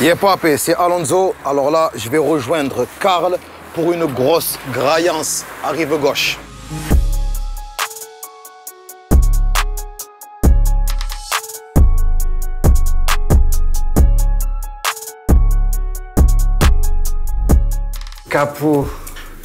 Yepapé, c'est Alonso. Alors là, je vais rejoindre Karl pour une grosse graillance à rive gauche. Capo,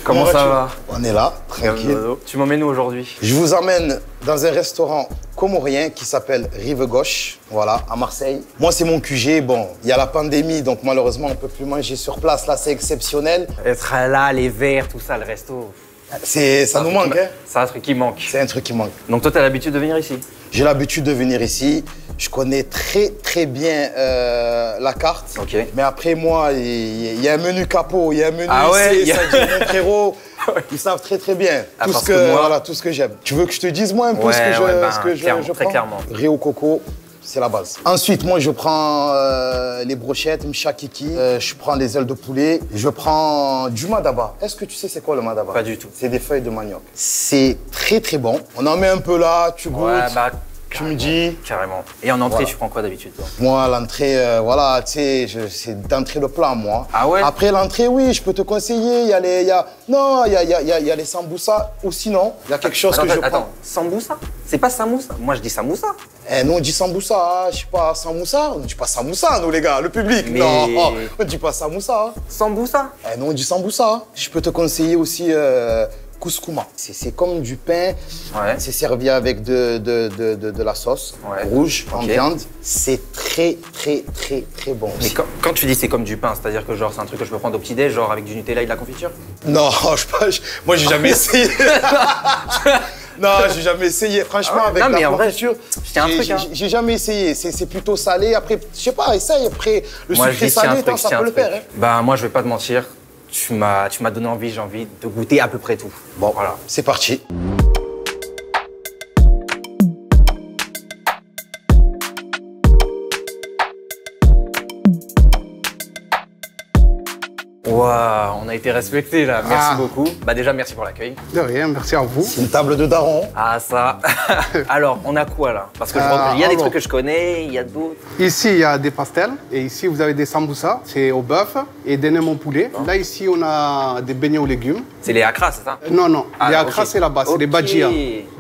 comment ça va? On est là, tranquille. Tu m'emmènes où aujourd'hui? Je vous emmène dans un restaurant comorien qui s'appelle Rive Gauche, voilà, à Marseille. Moi, c'est mon QG. Bon, il y a la pandémie, donc malheureusement, on ne peut plus manger sur place. Là, c'est exceptionnel. Être là, les verres, tout ça, le resto. Ça nous manque, hein? C'est un truc qui manque. C'est un truc qui manque. Donc toi, tu as l'habitude de venir ici? J'ai l'habitude de venir ici. Je connais très bien la carte. Ok. Mais après, moi, il y a un menu capot, il y a un menu ouais, ça dit mon frérot. Ils savent très bien tout ce que j'aime. Tu veux que je te dise moi un peu ce que je prends? Très clairement. Rio Coco, c'est la base. Ensuite, moi, je prends les brochettes, mchakiki, je prends les ailes de poulet, je prends du madaba. Est-ce que tu sais c'est quoi le madaba? Pas du tout. C'est des feuilles de manioc. C'est très bon. On en met un peu là, tu goûtes. Ouais, bah, tu me dis. Carrément. Et en entrée, Voilà. tu prends quoi d'habitude, toi? Moi, l'entrée, voilà, tu sais, c'est d'entrée le plat, moi. Ah ouais? Après l'entrée, oui, je peux te conseiller. Il y a les samboussas. Ou sinon, il y a quelque chose que je prends. Attends, samoussa? C'est pas samoussa? Moi, je dis samoussa. Eh, nous, on dit samoussa, hein. Je sais pas, samoussa. On dit pas samoussa, nous, les gars, le public. Mais... Non, on dit pas samoussa. Hein. Samoussa? Eh, nous, on dit samoussa. Je peux te conseiller aussi couscouma. C'est comme du pain. Ouais. C'est servi avec de la sauce rouge en viande. C'est très bon. Mais quand tu dis c'est comme du pain, c'est-à-dire que genre c'est un truc que je peux prendre au petit-déj, genre avec du Nutella et de la confiture? Non, moi, j'ai jamais essayé. Non, j'ai jamais essayé. Franchement, avec la confiture, j'ai jamais essayé. C'est plutôt salé. Après, je sais pas, essaye. Après, le sucré salé, ça peut le faire. Hein. Bah, moi, je vais pas te mentir. Tu m'as donné envie, j'ai envie de goûter à peu près tout. Bon, voilà, c'est parti. Waouh, on a été respectés là, merci beaucoup. Bah déjà, merci pour l'accueil. De rien, merci à vous. C'est une table de daron. Ah ça. Alors, on a quoi là? Parce que il y a des trucs que je connais, il y a d'autres. Ici, il y a des pastels. Et ici, vous avez des samboussas, c'est au bœuf et des nems au poulet. Là, ici, on a des beignets aux légumes. C'est les akras, c'est ça? Non, les akras, c'est là-bas, c'est les bajia.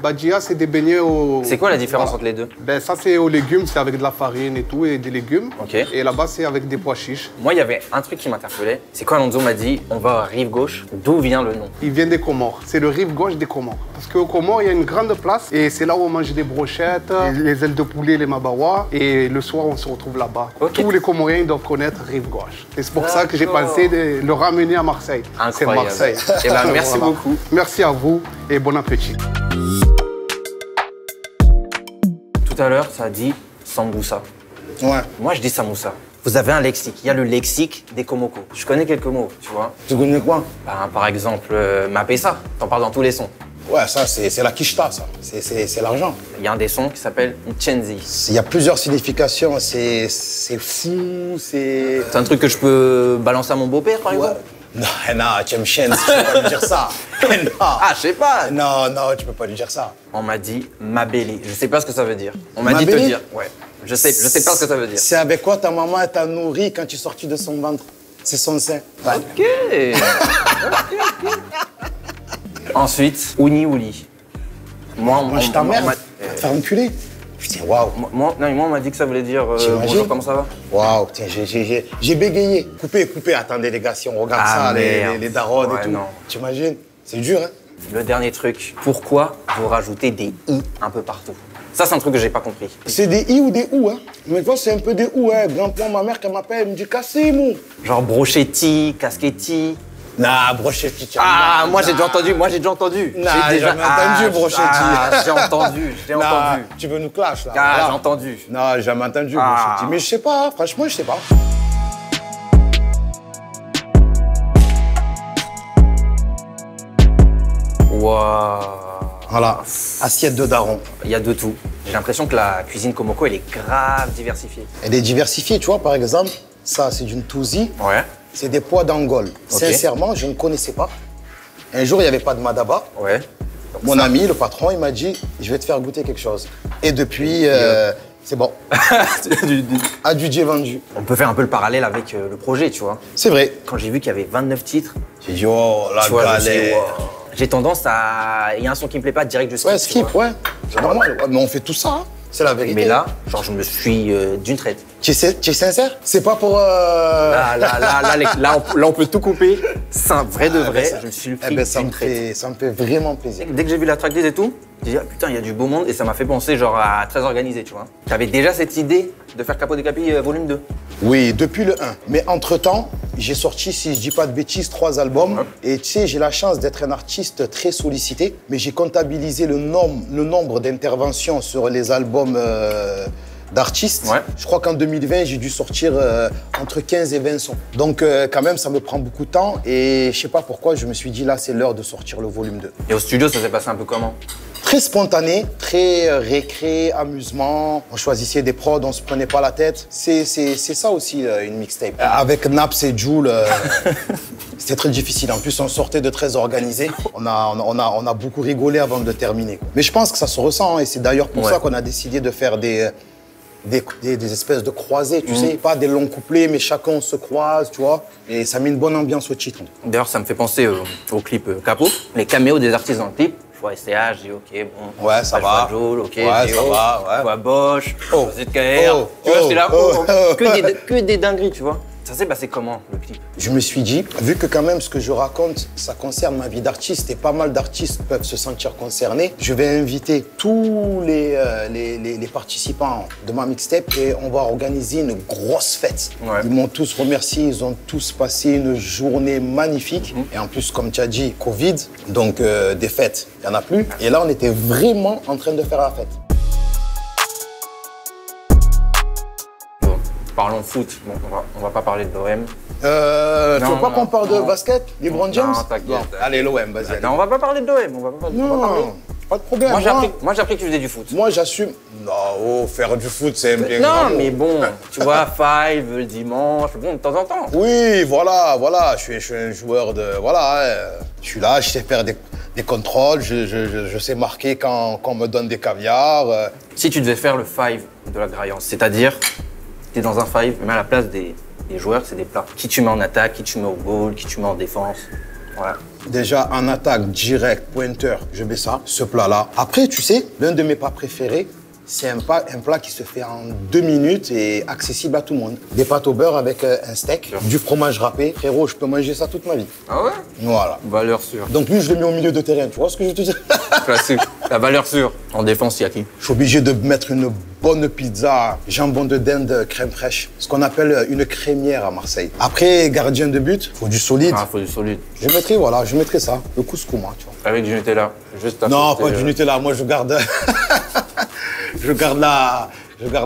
Bajia, c'est des beignets au... C'est quoi la différence entre les deux? Ben, ça, c'est aux légumes, c'est avec de la farine et tout, et des légumes. Ok. Et là-bas, c'est avec des pois chiches. Moi, il y avait un truc qui m'interpellait. C'est quand Alonso m'a dit, on va à Rive Gauche. D'où vient le nom? Il vient des Comores. C'est le Rive Gauche des Comores. Parce qu'aux Comores, il y a une grande place. Et c'est là où on mange des brochettes, les ailes de poulet, les mabawa. Et le soir, on se retrouve là-bas. Okay. Tous les Comoriens doivent connaître Rive Gauche. Et c'est pour ça que j'ai pensé de le ramener à Marseille. C'est Marseille. Eh ben, merci beaucoup. Merci à vous et bon appétit. Tout à l'heure, ça a dit samboussa. Ouais. Moi, je dis samoussa. Vous avez un lexique. Il y a le lexique des Komoko. Je connais quelques mots, tu vois. Tu connais quoi? Ben, par exemple, mapesa. T'en parles dans tous les sons. Ouais, ça, c'est la quicheta, ça. C'est l'argent. Il y a un des sons qui s'appelle Nchenzi. Il y a plusieurs significations. C'est fou, c'est... C'est un truc que je peux balancer à mon beau-père, par exemple? Non, tu me chaînes, tu peux pas lui dire ça. Non. Ah, je sais pas. Non, tu peux pas lui dire ça. On m'a dit mabélé. Je sais pas ce que ça veut dire. On m'a dit Mabélé? te dire. Ouais. Je sais pas ce que ça veut dire. C'est avec quoi ta maman t'a nourri quand tu es sorti de son ventre? C'est son sein. Ouais. Ok. Ensuite, Ouni Ouli. Moi, ta mère va te faire enculer. Putain, waouh. Moi, on m'a dit que ça voulait dire bonjour, comment ça va? Waouh, tiens, j'ai bégayé. Coupé. Attendez, les gars, si on regarde ça, les darons et tout. T'imagines? C'est dur, hein? Le dernier truc, pourquoi vous rajoutez des i un peu partout? Ça, c'est un truc que j'ai pas compris. C'est des i ou des ou, hein? Mais toi, c'est un peu des ou, hein? Grand-père, ma mère, quand elle m'appelle, elle me dit Kassimou. Genre brochetti, casquetti. Nah, brochetti. Ah, moi j'ai déjà entendu. Nah, j'ai jamais entendu brochetti. J'ai entendu. Tu veux nous clash, là? Ah, j'ai entendu. Non, j'ai jamais entendu brochetti. Mais je sais pas, franchement, je sais pas. Waouh. Voilà, assiette de daron. Il y a de tout. J'ai l'impression que la cuisine Komoko, elle est grave diversifiée. Elle est diversifiée, tu vois, par exemple, ça, c'est d'une touzi. Ouais. C'est des pois d'Angole. Okay. Sincèrement, je ne connaissais pas. Un jour, il n'y avait pas de madaba. Ouais. Mon ami, le patron, il m'a dit, je vais te faire goûter quelque chose. Et depuis, C'est bon. Adjugé, vendu. On peut faire un peu le parallèle avec le projet, tu vois. C'est vrai. Quand j'ai vu qu'il y avait 29 titres, j'ai dit, oh, la galère. J'ai tendance à... Il y a un son qui me plaît pas, direct je skip. Ouais, skip, ouais. C'est normal. Ouais, mais on fait tout ça, hein. C'est la vérité. Mais là, genre, je me suis d'une traite. Tu es sincère? C'est pas pour... Là, on peut tout couper. C'est un vrai de vrai. Je me suis pris d'une traite. Ça me fait vraiment plaisir. Dès que j'ai vu la tracklist et tout, j'ai dit, ah, putain, il y a du beau monde. Et ça m'a fait penser genre à Très Organisé, tu vois. T'avais déjà cette idée de faire Capo Décapi volume 2? Oui, depuis le 1. Mais entre-temps, j'ai sorti, si je dis pas de bêtises, 3 albums. Et tu sais, j'ai la chance d'être un artiste très sollicité. Mais j'ai comptabilisé le nombre d'interventions sur les albums d'artistes. Ouais. Je crois qu'en 2020, j'ai dû sortir entre 15 et 20 sons. Donc quand même, ça me prend beaucoup de temps. Et je sais pas pourquoi, je me suis dit là, c'est l'heure de sortir le volume 2. Et au studio, ça s'est passé un peu comment? Très spontané, très récré, amusement. On choisissait des prods, on se prenait pas la tête. C'est ça aussi une mixtape. Avec Naps et Jul, c'était très difficile. En plus, on sortait de Très Organisé. On a beaucoup rigolé avant de terminer. Mais je pense que ça se ressent, hein, et c'est d'ailleurs pour ça qu'on a décidé de faire des espèces de croisées, tu sais, pas des longs couplets, mais chacun se croise, tu vois. Et ça met une bonne ambiance au titre. D'ailleurs, ça me fait penser au clip Capo, les caméos des artistes dans le clip. Je vois SCH, j'ai OK, bon. Ouais, ça va. Je vois Joel, OK, ouais, ça va, ouais. Je vois Bosch, ZKR. Tu vois, c'est là que des dingueries, tu vois. Ça s'est passé comment, le clip? Je me suis dit, vu que quand même ce que je raconte, ça concerne ma vie d'artiste et pas mal d'artistes peuvent se sentir concernés, je vais inviter tous les participants de ma mixtape et on va organiser une grosse fête. Ouais. Ils m'ont tous remercié, ils ont tous passé une journée magnifique. Et en plus, comme tu as dit, Covid, donc des fêtes, il n'y en a plus. Et là, on était vraiment en train de faire la fête. Parlons foot, bon, on va pas parler de l'OM. Tu veux pas qu'on parle de basket, LeBron James? Non, t'inquiète. Allez, l'OM, vas-y. Non, on va pas parler de l'OM, Non, pas de problème. Moi, j'ai appris que tu faisais du foot. Moi, j'assume. Non, faire du foot, c'est bien. Non, mais bon, tu vois, Five, le dimanche, bon, de temps en temps. Oui, voilà. Je suis un joueur de... Voilà, je suis là, je sais faire des contrôles, je sais marquer quand on me donne des caviars. Si tu devais faire le Five de la Graillance, c'est-à-dire... T'es dans un five, mais à la place des joueurs, c'est des plats. Qui tu mets en attaque, qui tu mets au goal, qui tu mets en défense. Voilà. Déjà, en attaque, direct, pointeur, je mets ça, ce plat-là. Après, tu sais, l'un de mes plats préférés, c'est un plat qui se fait en 2 minutes et accessible à tout le monde. Des pâtes au beurre avec un steak, du fromage râpé. Frérot, je peux manger ça toute ma vie. Ah ouais? Voilà. Valeur sûre. Donc lui, je le mets au milieu de terrain, tu vois ce que je te dis? Classique. La valeur sûre. En défense, il y a qui? Je suis obligé de mettre une bonne pizza, jambon de dinde, crème fraîche. Ce qu'on appelle une crémière à Marseille. Après, gardien de but, faut du solide. Ah, faut du solide. Je mettrai ça, le couscous, moi, tu vois. Avec du Nutella. Juste non, pas du Nutella. Moi, je garde... je garde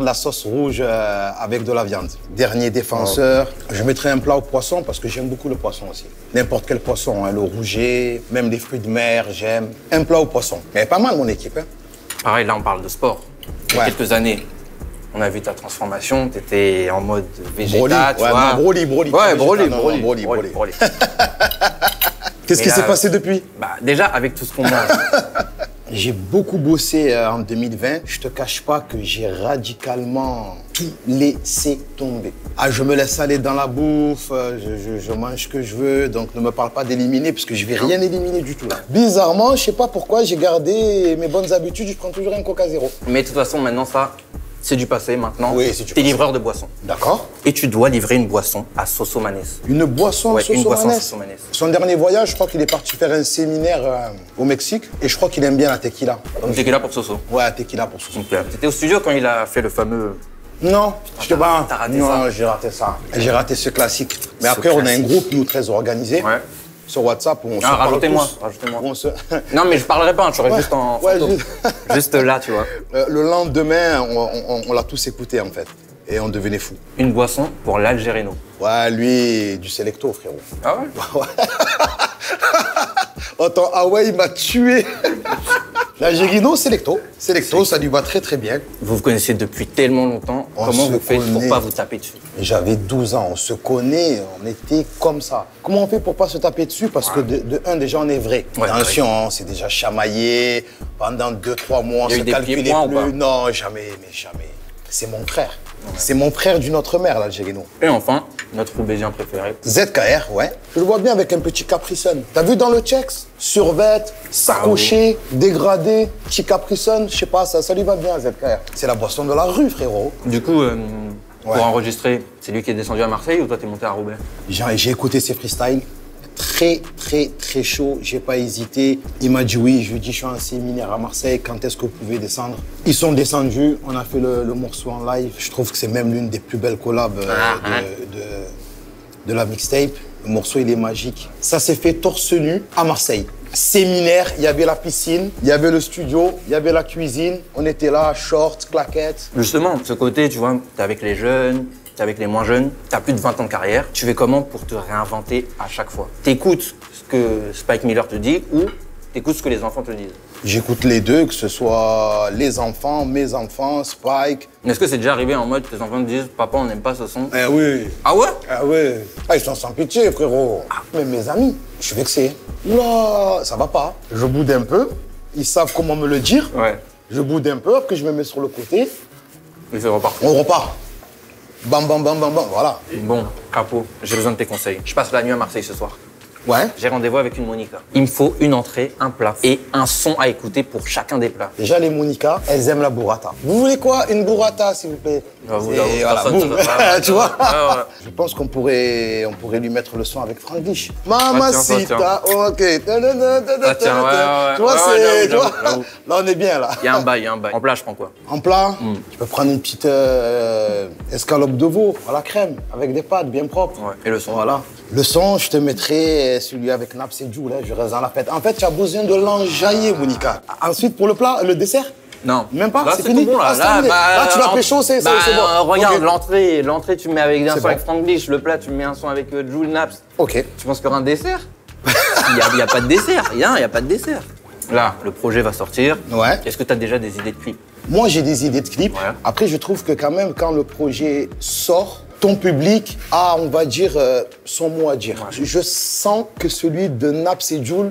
la sauce rouge avec de la viande. Dernier défenseur, je mettrai un plat au poisson parce que j'aime beaucoup le poisson aussi. N'importe quel poisson, hein, le rouget, même les fruits de mer, j'aime. Un plat au poisson. Mais pas mal mon équipe. Hein. Pareil, là on parle de sport. Il y a quelques années, on a vu ta transformation, tu étais en mode végétal, tu vois. Broly. Ouais, Broly. Qu'est-ce qui s'est passé depuis? Bah, déjà, avec tout ce qu'on mange. J'ai beaucoup bossé en 2020. Je te cache pas que j'ai radicalement tout laissé tomber. Ah, je me laisse aller dans la bouffe, je mange ce que je veux, donc ne me parle pas d'éliminer parce que je vais rien éliminer du tout là. Bizarrement, je sais pas pourquoi, j'ai gardé mes bonnes habitudes, je prends toujours un Coca Zéro. Mais de toute façon, maintenant ça, c'est du passé maintenant. Oui, c'est du passé. T'es livreur de boissons. D'accord. Et tu dois livrer une boisson à Soso Maness. Une boisson à Soso Maness. Son dernier voyage, je crois qu'il est parti faire un séminaire au Mexique et je crois qu'il aime bien la tequila. Donc tequila pour Soso. Ouais, tequila pour Soso. T'étais au studio quand il a fait le fameux... Non, t'as raté ça. J'ai raté ça. J'ai raté ce classique. Mais après, on a un groupe, nous, très organisé. Ouais. Sur WhatsApp, où on se parle rajoutez-moi. Non, mais je parlerai pas, je serai juste en photo. Juste là, tu vois. Le lendemain, on l'a tous écouté, en fait. Et on devenait fou. Une boisson pour l'Algérino. Ouais, lui, du Selecto, frérot. Ah ouais? Attends, ah ouais, il m'a tué. L'Algérino, Selecto. Selecto, ça lui va très très bien. Vous vous connaissez depuis tellement longtemps. Comment vous faites pour pas vous taper dessus? J'avais 12 ans, on se connaît, on était comme ça. Comment on fait pour pas se taper dessus? Parce que de un, déjà, on est vrai. Ouais, attention, on s'est déjà chamaillé. Pendant 2-3 mois, on se calculait plus. Non, jamais, mais jamais. c'est mon frère. Ouais. C'est mon frère d'une autre mère, l'Algérino. Et enfin, notre roubaisien préféré. ZKR, ouais. Je le vois bien avec un petit Capri Sun. T'as vu dans le checks? Survêt, sacoché, dégradé, petit Capri Sun, je sais pas, ça lui va bien, ZKR. C'est la boisson de la rue, frérot. Du coup, pour enregistrer, c'est lui qui est descendu à Marseille ou toi t'es monté à Roubaix? J'ai écouté ses freestyles. Très chaud, j'ai pas hésité. Il m'a dit oui, je lui ai dit je suis en séminaire à Marseille, quand est-ce que vous pouvez descendre? Ils sont descendus, on a fait le morceau en live. Je trouve que c'est même l'une des plus belles collabs de la mixtape. Le morceau il est magique. Ça s'est fait torse nu à Marseille. Séminaire, il y avait la piscine, il y avait le studio, il y avait la cuisine. On était là, short, claquettes. Justement, ce côté, tu vois, t'es avec les jeunes, t'es avec les moins jeunes, t'as plus de 20 ans de carrière, tu fais comment pour te réinventer à chaque fois? T'écoutes ce que Spike Miller te dit ou t'écoutes ce que les enfants te disent? J'écoute les deux, que ce soit les enfants, mes enfants, Spike. Est-ce que c'est déjà arrivé en mode tes enfants te disent « Papa, on n'aime pas ce son ». Eh oui. Ah ouais? Ah oui. Ah, ils sont sans pitié, frérot. Mais mes amis, je suis vexé. Oula, ça va pas. Je boude un peu, ils savent comment me le dire. Ouais. Je boude un peu, après je me mets sur le côté. Et c'est reparti. On repart. Bam, bam, bam, bam, bam, voilà. Bon, Capo, j'ai besoin de tes conseils. Je passe la nuit à Marseille ce soir. Ouais. J'ai rendez-vous avec une Monica. Il me faut une entrée, un plat et un son à écouter pour chacun des plats. Déjà, les Monica, elles aiment la burrata. Vous voulez quoi? Une burrata, s'il vous plaît? Voilà, boum. Tu vois? Ouais. Je pense qu'on pourrait lui mettre le son avec Frank Dish. Mamacita, ok. Tiens, ouais. Tu vois, c'est... Là, on est bien, là. Il y a un bail. En plat, je prends quoi? En plat, tu peux prendre une petite escalope de veau à la crème, avec des pâtes bien propres. Ouais. Et le son? Voilà. Le son, je te mettrai celui avec Naps et Joule, là, je reste dans la fête. En fait, tu as besoin de l'enjailler, Monica. Ensuite, pour le plat, le dessert? Non. Même pas? Là, c'est fini? tout bon, là. Là, tu l'as pécho, c'est bon. Regarde, Okay. l'entrée, tu mets avec un son bon. avec Frank Dish. Le plat, tu mets un son avec Joule Naps. Ok. Tu penses qu'il y aura un dessert? Il n'y a pas de dessert. Il n'y a pas de dessert. Là, le projet va sortir. Ouais. Est-ce que tu as déjà des idées de clips? Moi, j'ai des idées de clips. Ouais. Après, je trouve que quand même, quand le projet sort, ton public a, on va dire, son mot à dire. Ouais. Je sens que celui de Naps et Joule,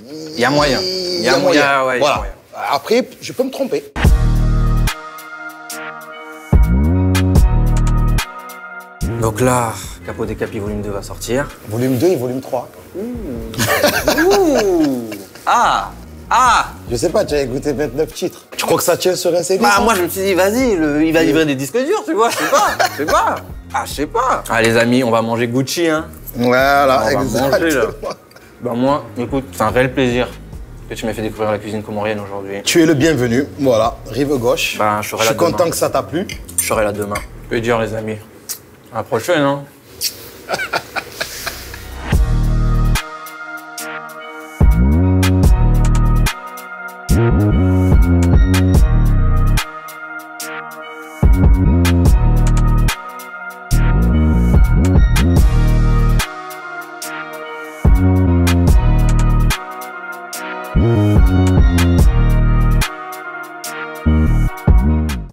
il y a moyen. Il y a moyen. Ouais, voilà. Après, je peux me tromper. Donc là, Capo Décapi volume 2 va sortir. Volume 2 et volume 3. Ouh. Ah. Je sais pas, tu as écouté 29 titres. Tu crois que ça tient sur un CD? Bah, moi, je me suis dit, vas-y, il va livrer des disques durs, tu vois, je sais pas. Ah, les amis, on va manger Gucci, hein. Voilà, exactement. Bah, moi, écoute, c'est un réel plaisir que tu m'aies fait découvrir la cuisine comorienne aujourd'hui. Tu es le bienvenu, voilà, rive gauche. Bah, je suis content que ça t'a plu. Je serai là demain. Je peux dire, les amis, à la prochaine, hein.